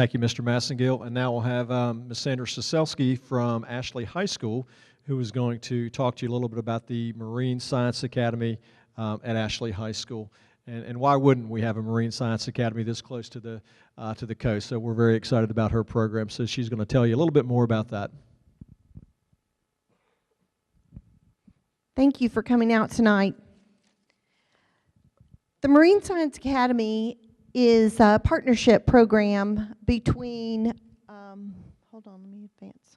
Thank you, Mr. Massengill. And now we'll have Ms. Sandra Soselski from Ashley High School, who is going to talk to you a little bit about the Marine Science Academy at Ashley High School. And why wouldn't we have a Marine Science Academy this close to the coast? So we're very excited about her program. So she's going to tell you a little bit more about that. Thank you for coming out tonight. The Marine Science Academy is a partnership program between, hold on, let me advance.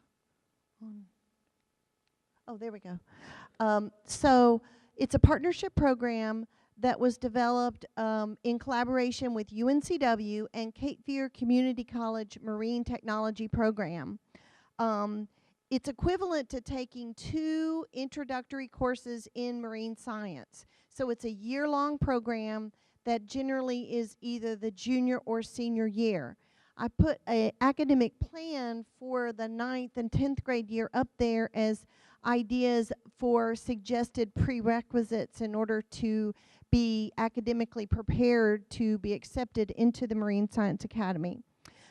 Oh, there we go. So it's a partnership program that was developed in collaboration with UNCW and Cape Fear Community College Marine Technology Program. It's equivalent to taking 2 introductory courses in marine science. So it's a year-long program that generally is either the junior or senior year. I put an academic plan for the 9th and 10th grade year up there as ideas for suggested prerequisites in order to be academically prepared to be accepted into the Marine Science Academy.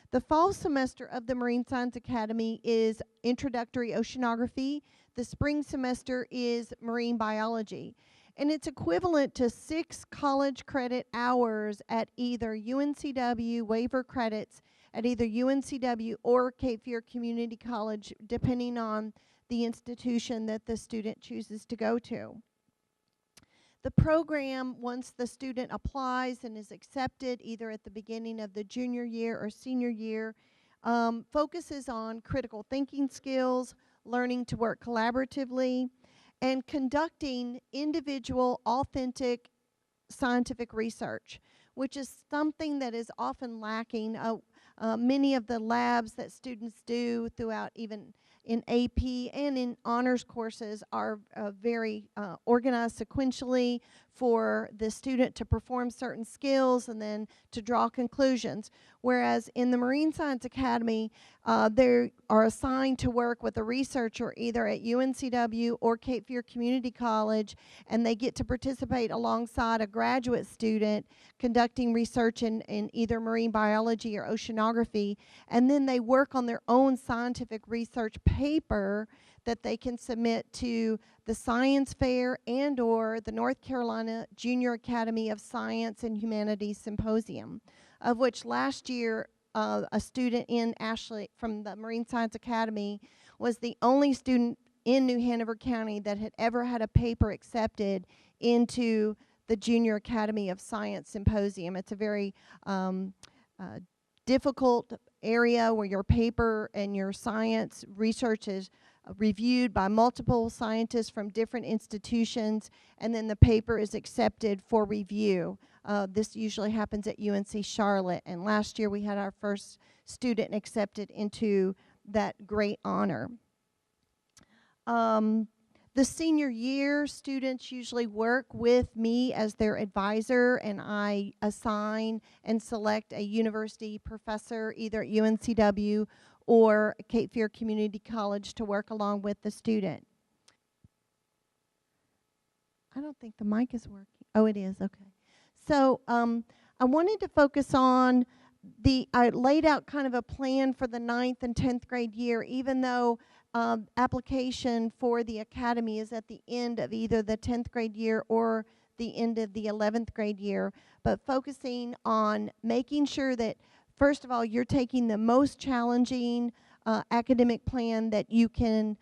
The fall semester of the Marine Science Academy is introductory oceanography. The spring semester is marine biology. And it's equivalent to 6 college credit hours at either UNCW, waiver credits at either UNCW or Cape Fear Community College, depending on the institution that the student chooses to go to. The program, once the student applies and is accepted either at the beginning of the junior year or senior year, focuses on critical thinking skills, learning to work collaboratively, and conducting individual, authentic scientific research, which is something that is often lacking. Many of the labs that students do throughout, even in AP and in honors courses, are very organized sequentially for the student to perform certain skills and then to draw conclusions. Whereas in the Marine Science Academy, they are assigned to work with a researcher either at UNCW or Cape Fear Community College, and they get to participate alongside a graduate student conducting research in either marine biology or oceanography, and then they work on their own scientific research paper that they can submit to the Science Fair and or the North Carolina Junior Academy of Science and Humanities Symposium, of which last year a student in Ashley from the Marine Science Academy was the only student in New Hanover County that had ever had a paper accepted into the Junior Academy of Science Symposium. It's a very difficult area where your paper and your science research is reviewed by multiple scientists from different institutions, and then the paper is accepted for review. This usually happens at UNC Charlotte, and last year we had our first student accepted into that great honor. The senior year students usually work with me as their advisor, and I assign and select a university professor either at UNCW or Cape Fear Community College to work along with the student. I don't think the mic is working. Oh, it is, okay. So I wanted to focus on I laid out kind of a plan for the 9th and 10th grade year, even though application for the academy is at the end of either the 10th grade year or the end of the 11th grade year, but focusing on making sure that, first of all, you're taking the most challenging academic plan that you can,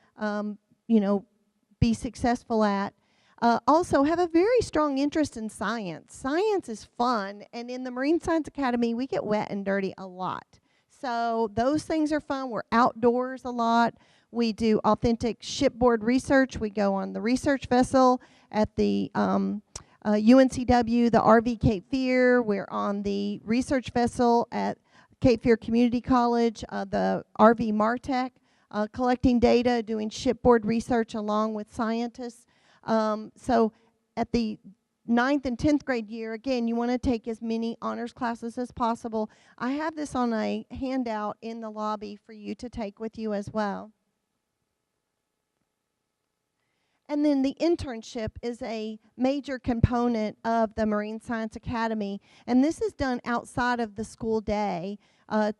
be successful at. Also, have a very strong interest in science. Science is fun, and in the Marine Science Academy, we get wet and dirty a lot. So those things are fun. We're outdoors a lot. We do authentic shipboard research. We go on the research vessel at the UNCW, the RV Cape Fear. We're on the research vessel at Cape Fear Community College, the RV Martech, collecting data, doing shipboard research along with scientists. So at the 9th and 10th grade year, again, you want to take as many honors classes as possible. I have this on a handout in the lobby for you to take with you as well. And then the internship is a major component of the Marine Science Academy, and this is done outside of the school day.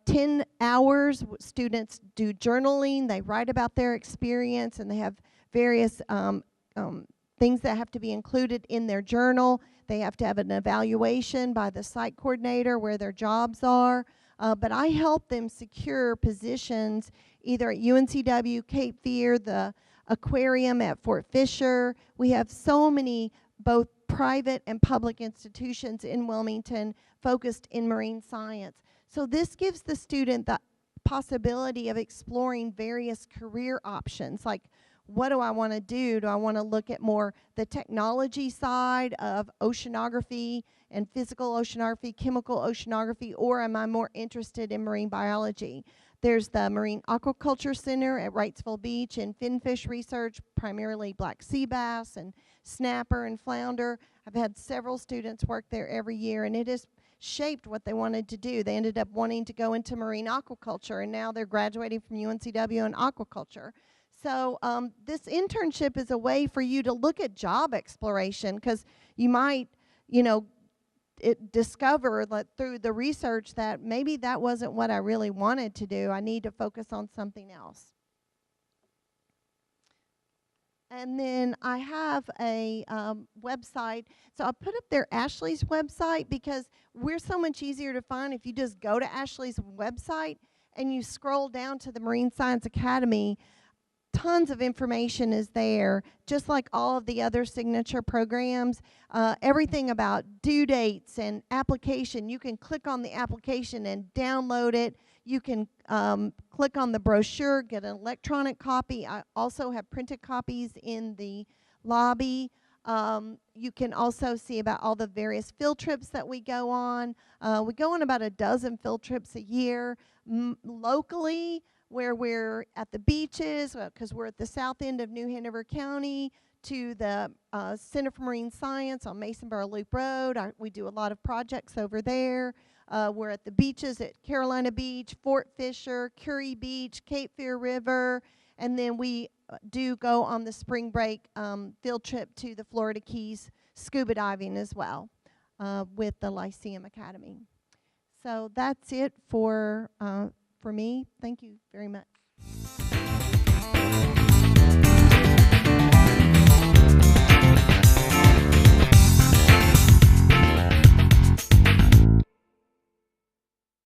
10 hours, students do journaling, they write about their experience, and they have various things that have to be included in their journal. They have to have an evaluation by the site coordinator where their jobs are. But I help them secure positions either at UNCW, Cape Fear, the aquarium at Fort Fisher. We have so many both private and public institutions in Wilmington focused in marine science. So this gives the student the possibility of exploring various career options, like what do I want to do? Do I want to look at more the technology side of oceanography and physical oceanography, chemical oceanography, or am I more interested in marine biology? There's the Marine Aquaculture Center at Wrightsville Beach and finfish research, primarily black sea bass and snapper and flounder. I've had several students work there every year, and it has shaped what they wanted to do. They ended up wanting to go into marine aquaculture, and now they're graduating from UNCW in aquaculture. So this internship is a way for you to look at job exploration, because you might, discover that through the research that maybe that wasn't what I really wanted to do. I need to focus on something else. And then I have a website. So I put up there Ashley's website because we're so much easier to find if you just go to Ashley's website and you scroll down to the Marine Science Academy. Tons of information is there, just like all of the other signature programs. Everything about due dates and application. You can click on the application and download it. You can click on the brochure, get an electronic copy. I also have printed copies in the lobby. You can also see about all the various field trips that we go on. We go on about a dozen field trips a year. Locally, where we're at the beaches, because we're at the south end of New Hanover County, to the Center for Marine Science on Masonboro Loop Road. We do a lot of projects over there. We're at the beaches at Carolina Beach, Fort Fisher, Curry Beach, Cape Fear River, and then we do go on the spring break field trip to the Florida Keys scuba diving as well with the Lyceum Academy. So that's it for me. Thank you very much.